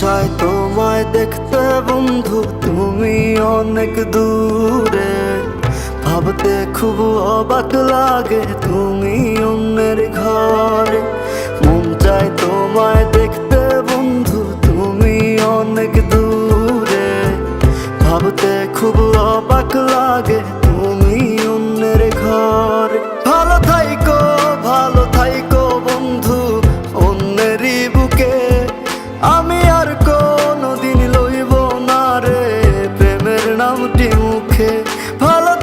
চাই তোমায় দেখতে বন্ধু, তুমি অনেক দূরে। ভাবতে খুব অবাক লাগে তুমি অন্যের ঘরে। মন চাই তোমায় দেখতে বন্ধু, তুমি অনেক দূরে। ভাবতে খুব অবাক লাগে তুমি অন্যের ঘরে। ভালো থাইকো বন্ধু অন্যেরই বুকে। আমি আর কোনোদিন লইব না রে প্রেমের নামটি মুখে। ভালো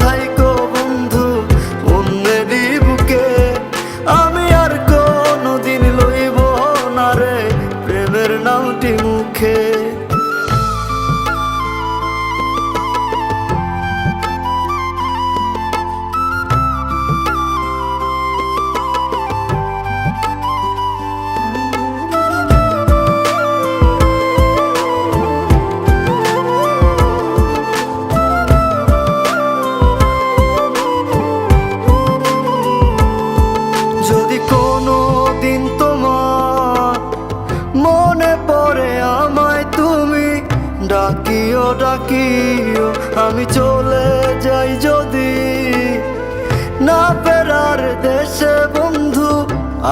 থাইকো বন্ধু অন্যেরই বুকে। আমি আর কোনোদিন লইব না রে প্রেমের নামটি মুখে। যদি কোনো দিন তোমার মনে পড়ে আমায় তুমি ডাকিও আমি চলে যাই যদি। না ফেরার দেশে বন্ধু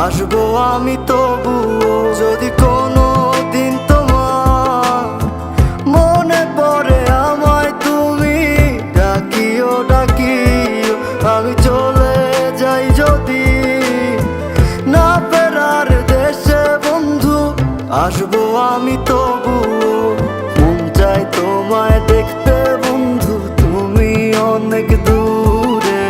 আসবো আমি তবুও। যদি কোনো দিন তোমার মনে পড়ে আমায় তুমি ডাকিও আমি চলে যাই যদি। না ফেরার দেশে বন্ধু আসবো আমি তবুও। মন চাই তোমায় দেখতে বন্ধু, তুমি অনেক দূরে।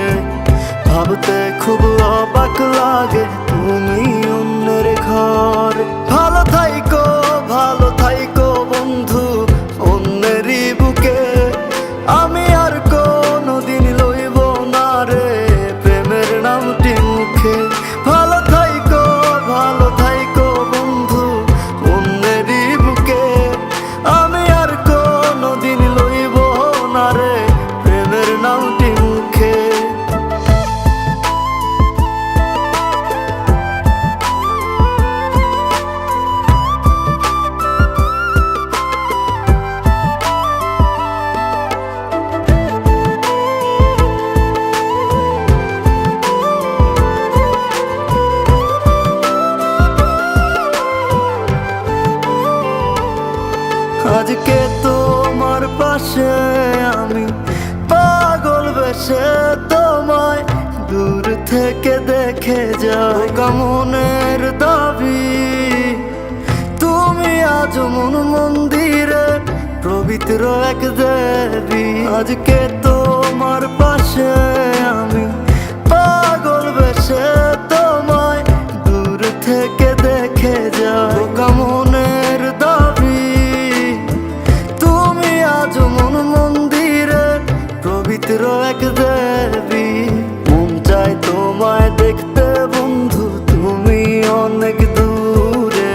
ভাবতে খুব অবাক লাগে তুমি অন্যের ঘরে। ভালো থাইকো বন্ধু অন্যেরই বুকে। আমি আর কোনোদিন লইব না রে প্রেমের নামটি মুখে। ভালো থাইকো বন্ধু অন্যেরই বুকে। আমি আর কোনোদিন লইব না রে প্রেমের নামটি মুখে। আজকে তোমার পাশে আমি পাগল বেশে তোমায় দূর থেকে দেখে যাই। মনের দাবি তুমি আজ মন মন্দিরে পবিত্র এক দেবী। আজকে তোমার পাশে আমি পাগল বেশে তোমায় দূর থেকে দেখে যাই। মনের দাবি তুমি আজ মন মন্দিরে পবিত্র এক দেবী। মন চাই তোমায় দেখতে বন্ধু, তুমি অনেক দূরে।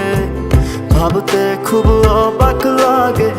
ভাবতে খুব অবাক লাগে